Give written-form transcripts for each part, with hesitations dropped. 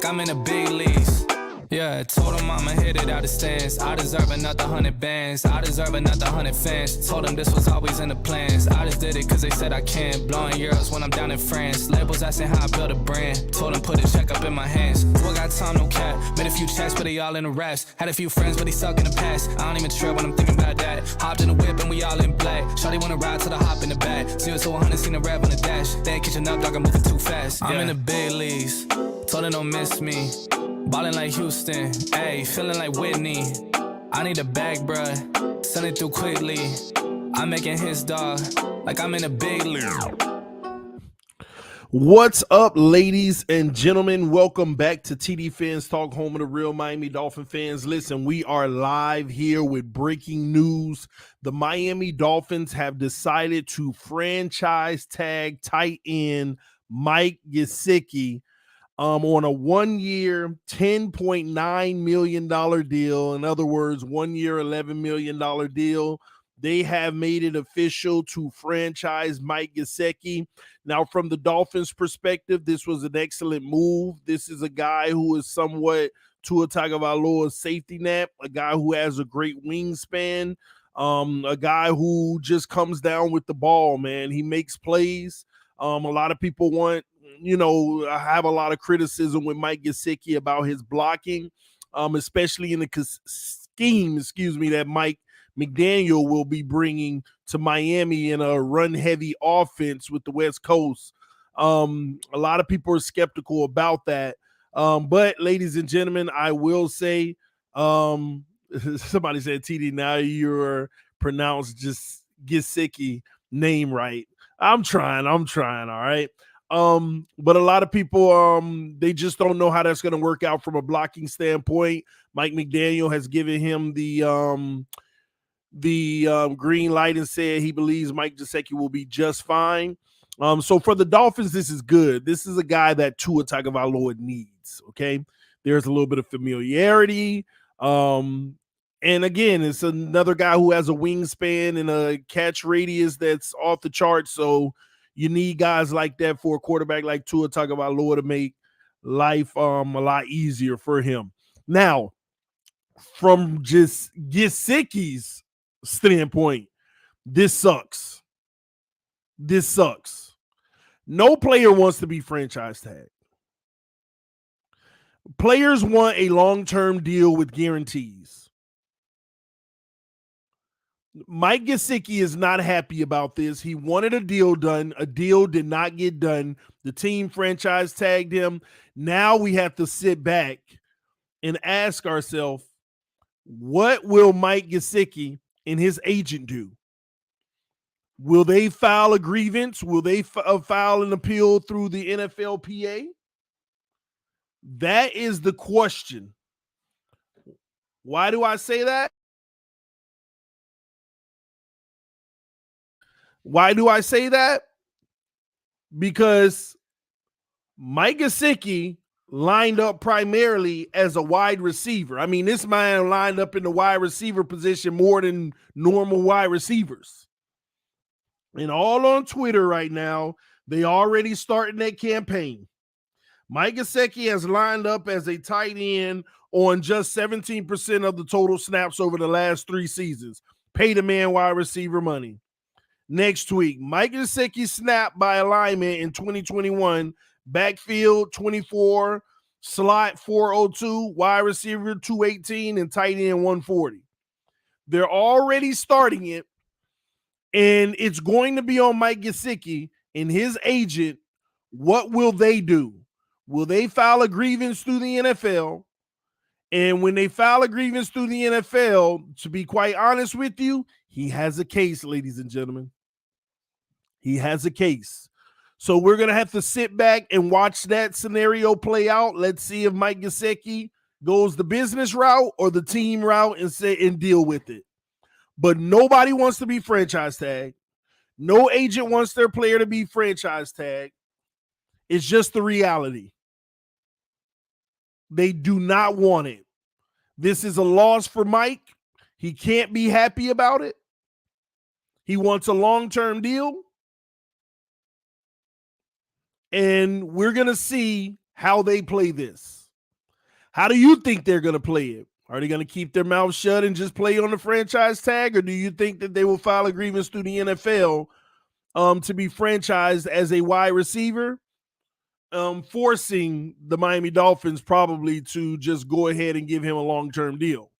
like I'm in the big leagues. Yeah, told him I'ma hit it out of stands. I deserve another 100 bands. I deserve another 100 fans. Told them this was always in the plans. I just did it cause they said I can. Blowing euros when I'm down in France. Labels asking how I build a brand. Told them put a check up in my hands. Boy got time, no cap. Made a few checks, but they all in the raps. Had a few friends, but they suck in the past. I don't even trip when I'm thinking about that. Hopped in the whip and we all in black. Shawty wanna ride till the hop in the back. 0 to 100, seen a rap on the dash. They ain't catching up, dog, I'm moving too fast. I'm in the big leagues. Told them don't miss me. Ballin' like Houston, ayy, feeling like Whitney. I need a bag, bruh, send it through quickly. I'm making his dog, like I'm in a big league. What's up, ladies and gentlemen? Welcome back to TDPHINSTALK, home of the real Miami Dolphin fans. Listen, we are live here with breaking news. The Miami Dolphins have decided to franchise tag tight end Mike Gesicki on a 1-year, $10.9 million deal. In other words, 1 year, $11 million deal. They have made it official to franchise Mike Gesicki. Now, from the Dolphins' perspective, this was an excellent move. This is a guy who is somewhat Tua Tagovailoa's safety net, a guy who has a great wingspan, a guy who just comes down with the ball, man. He makes plays. A lot of people I have a lot of criticism with Mike Gesicki about his blocking, especially in the scheme, that Mike McDaniel will be bringing to Miami in a run-heavy offense with the West Coast. A lot of people are skeptical about that. But, ladies and gentlemen, I will say, somebody said, TD, now you're pronounced just Gesicki name right. I'm trying, all right? But a lot of people, they just don't know how that's going to work out from a blocking standpoint. Mike McDaniel has given him the green light and said he believes Mike Gesicki will be just fine. So for the Dolphins, this is good. This is a guy that Tua Tagovailoa needs, okay? There's a little bit of familiarity. And again, it's another guy who has a wingspan and a catch radius that's off the charts. So you need guys like that for a quarterback like Tua Tagovailoa to make life a lot easier for him. Now, from just Gesicki's standpoint, this sucks. No player wants to be franchise tagged. Players want a long-term deal with guarantees. Mike Gesicki is not happy about this. He wanted a deal done. A deal did not get done. The team franchise tagged him. Now we have to sit back and ask ourselves, what will Mike Gesicki and his agent do? Will they file a grievance? Will they file an appeal through the NFLPA? That is the question. Why do I say that? Because Mike Gesicki lined up primarily as a wide receiver. I mean, this man lined up in the wide receiver position more than normal wide receivers. And all on Twitter right now, they already starting that campaign. Mike Gesicki has lined up as a tight end on just 17% of the total snaps over the last 3 seasons. Pay the man wide receiver money. Next week, Mike Gesicki snapped by alignment in 2021, backfield 24, slot 402, wide receiver 218, and tight end 140. They're already starting it, and it's going to be on Mike Gesicki and his agent. What will they do? Will they file a grievance through the NFL? And when they file a grievance through the NFL, to be quite honest with you, he has a case, ladies and gentlemen. He has a case. So we're going to have to sit back and watch that scenario play out. Let's see if Mike Gesicki goes the business route or the team route and deal with it. But nobody wants to be franchise tagged. No agent wants their player to be franchise tagged. It's just the reality. They do not want it. This is a loss for Mike. He can't be happy about it. He wants a long-term deal. And we're going to see how they play this. How do you think they're going to play it? Are they going to keep their mouth shut and just play on the franchise tag, or do you think that they will file a grievance through the NFL to be franchised as a wide receiver, forcing the Miami Dolphins probably to just go ahead and give him a long-term deal?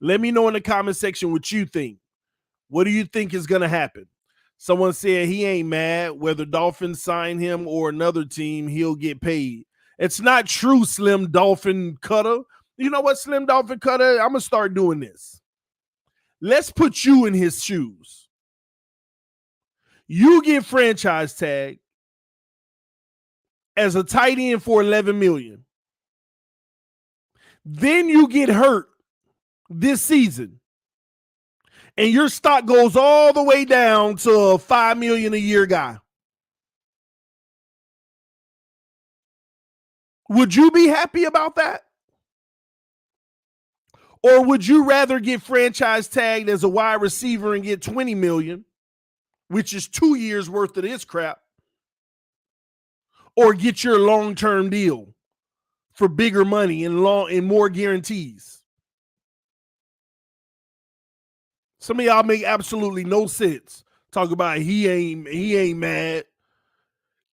Let me know in the comment section what you think. What do you think is going to happen? Someone said he ain't mad. Whether Dolphins sign him or another team, he'll get paid. It's not true, Slim Dolphin Cutter. You know what, Slim Dolphin Cutter? I'm going to start doing this. Let's put you in his shoes. You get franchise tag as a tight end for $11 million. Then you get hurt this season, and your stock goes all the way down to a $5 million a year guy. Would you be happy about that? Or would you rather get franchise tagged as a wide receiver and get $20 million, which is 2 years worth of this crap, or get your long-term deal for bigger money and more guarantees? Some of y'all make absolutely no sense. Talk about he ain't mad.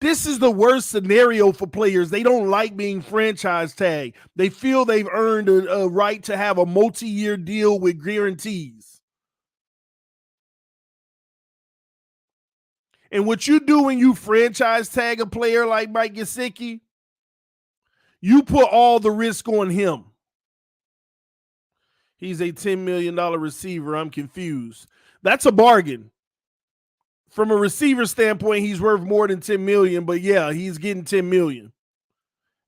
This is the worst scenario for players. They don't like being franchise tagged. They feel they've earned a right to have a multi-year deal with guarantees. And what you do when you franchise tag a player like Mike Gesicki, you put all the risk on him. He's a $10 million receiver. I'm confused. That's a bargain. From a receiver standpoint, he's worth more than $10 million, but yeah, he's getting $10 million.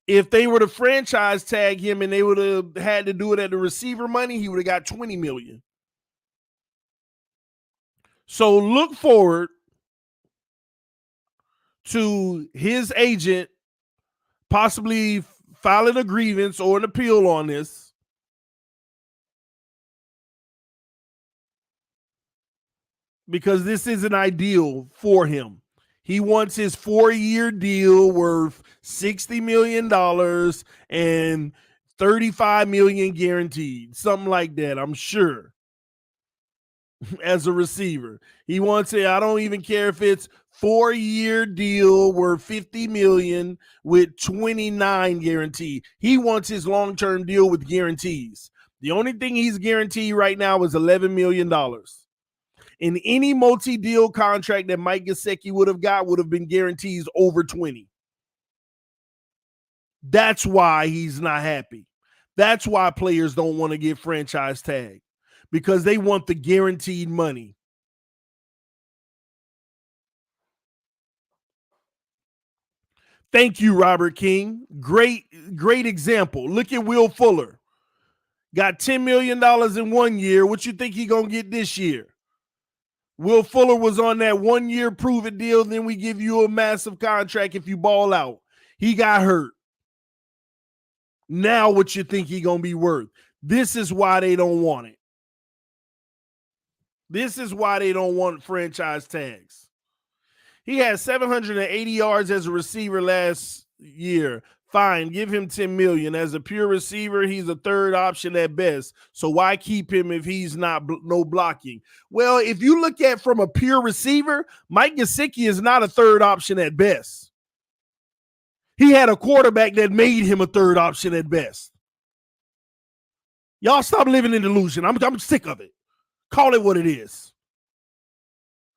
If they were to franchise tag him and they would have had to do it at the receiver money, he would have got $20 million. So look forward to his agent possibly filing a grievance or an appeal on this, because this isn't ideal for him. He wants his 4-year deal worth $60 million and $35 million guaranteed, something like that, I'm sure, as a receiver. He wants it. I don't even care if it's 4-year deal worth $50 million with 29 guaranteed. He wants his long-term deal with guarantees. The only thing he's guaranteed right now is $11 million. In any multi-deal contract that Mike Gesicki would have been guarantees over 20. That's why he's not happy. That's why players don't want to get franchise tagged, because they want the guaranteed money. Thank you, Robert King. Great example. Look at Will Fuller. Got $10 million in 1 year. What you think he gonna get this year? Will Fuller was on that 1-year prove-it deal. Then we give you a massive contract if you ball out. He got hurt. Now what you think he going to be worth? This is why they don't want it. This is why they don't want franchise tags. He had 780 yards as a receiver last year. Fine, give him $10 million. As a pure receiver, he's a third option at best. So why keep him if he's not no blocking? Well, if you look at from a pure receiver, Mike Gesicki is not a third option at best. He had a quarterback that made him a third option at best. Y'all stop living in delusion. I'm sick of it. Call it what it is.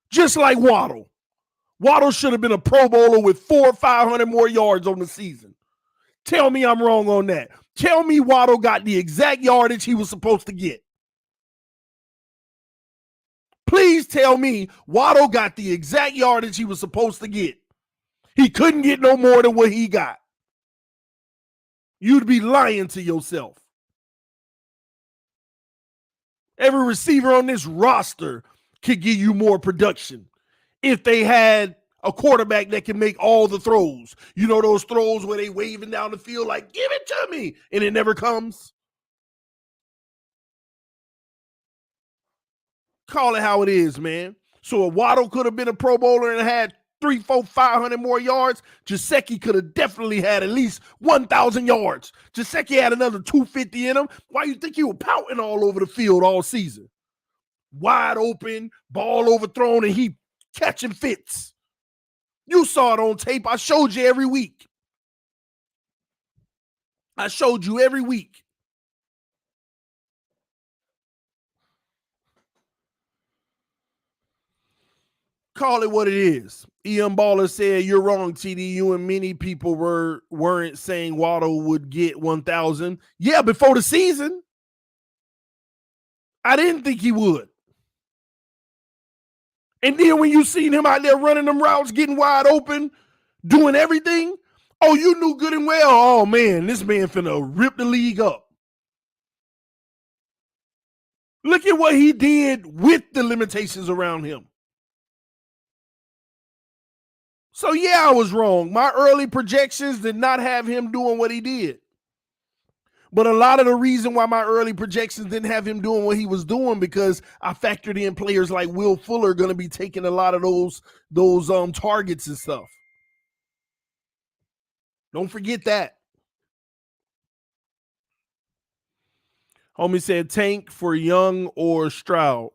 Just like Waddle. Waddle should have been a Pro Bowler with 400 or 500 more yards on the season. Tell me I'm wrong on that. Tell me Waddle got the exact yardage he was supposed to get. Please tell me Waddle got the exact yardage he was supposed to get. He couldn't get no more than what he got. You'd be lying to yourself. Every receiver on this roster could give you more production if they had a quarterback that can make all the throws. You know those throws where they waving down the field like, give it to me, and it never comes? Call it how it is, man. So a Waddle could have been a Pro Bowler and had 3, 4, 500 more yards, Gesicki could have definitely had at least 1,000 yards. Gesicki had another 250 in him. Why you think he was pouting all over the field all season? Wide open, ball overthrown, and he catching fits. You saw it on tape. I showed you every week. I showed you every week. Call it what it is. Ian Baller said, you're wrong, TD. You and many people weren't saying Waddle would get 1,000. Yeah, before the season. I didn't think he would. And then when you seen him out there running them routes, getting wide open, doing everything, oh, you knew good and well, oh, man, this man finna rip the league up. Look at what he did with the limitations around him. So, yeah, I was wrong. My early projections did not have him doing what he did. But a lot of the reason why my early projections didn't have him doing what he was doing because I factored in players like Will Fuller going to be taking a lot of those targets and stuff. Don't forget that. Homie said Tank for Young or Stroud.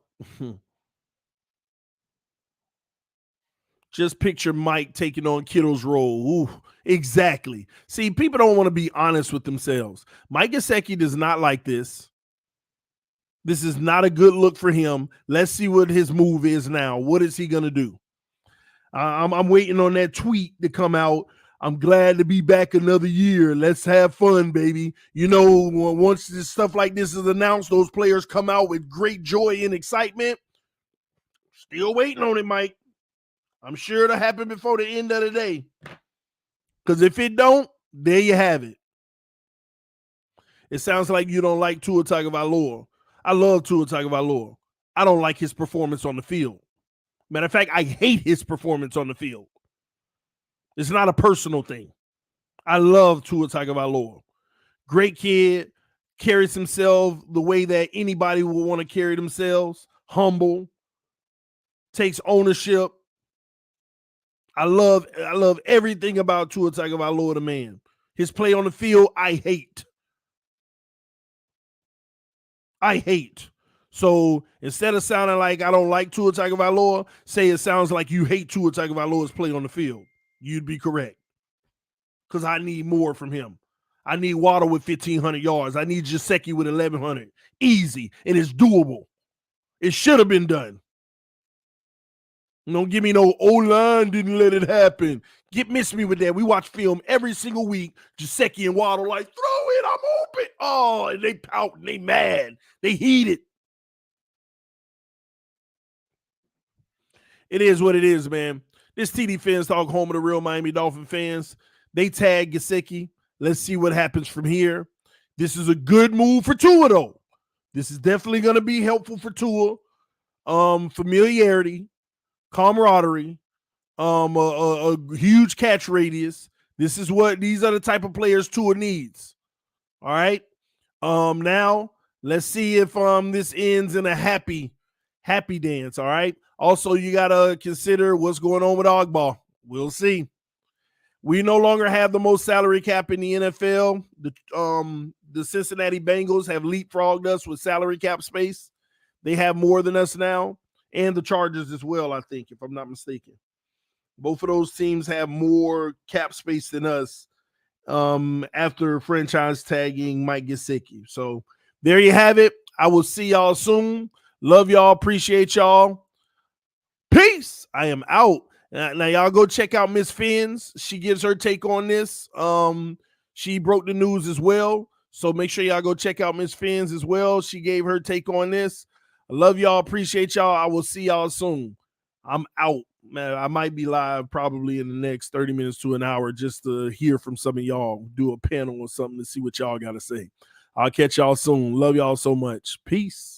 Just picture Mike taking on Kittle's role. Ooh, exactly. See, people don't want to be honest with themselves. Mike Gesicki does not like this. This is not a good look for him. Let's see what his move is now. What is he going to do? I'm waiting on that tweet to come out. I'm glad to be back another year. Let's have fun, baby. You know, once this stuff like this is announced, those players come out with great joy and excitement. Still waiting on it, Mike. I'm sure it'll happen before the end of the day. Because if it don't, there you have it. It sounds like you don't like Tua Tagovailoa. I love Tua Tagovailoa. I don't like his performance on the field. Matter of fact, I hate his performance on the field. It's not a personal thing. I love Tua Tagovailoa. Great kid, carries himself the way that anybody would want to carry themselves. Humble, takes ownership. I love everything about Tua Tagovailoa, the man. His play on the field, I hate. So instead of sounding like I don't like Tua Tagovailoa, say it sounds like you hate Tua Tagovailoa's play on the field. You'd be correct. Because I need more from him. I need Waddle with 1,500 yards. I need Gesicki with 1,100. Easy. And it's doable. It should have been done. Don't give me no O-line didn't let it happen. Miss me with that. We watch film every single week. Gesicki and Waddle like, throw it, I'm open. Oh, and they pout and they mad. They heated. It is what it is, man. This TD Finstalk, home of the real Miami Dolphin fans. They tag Gesicki. Let's see what happens from here. This is a good move for Tua, though. This is definitely going to be helpful for Tua. Familiarity, camaraderie, a huge catch radius. These are the type of players Tua needs. All right. Now let's see if this ends in a happy dance. All right. Also, you gotta consider what's going on with Ogbah. We'll see. We no longer have the most salary cap in the NFL. The Cincinnati Bengals have leapfrogged us with salary cap space. They have more than us now, and the Chargers as well, I think, if I'm not mistaken. Both of those teams have more cap space than us after franchise tagging Mike Gesicki. So there you have it. I will see y'all soon. Love y'all. Appreciate y'all. Peace. I am out. Now y'all go check out Miss Fins. She gives her take on this. She broke the news as well. So make sure y'all go check out Miss Fins as well. She gave her take on this. I love y'all. Appreciate y'all. I will see y'all soon. I'm out. Man, I might be live probably in the next 30 minutes to an hour just to hear from some of y'all, do a panel or something to see what y'all got to say. I'll catch y'all soon. Love y'all so much. Peace.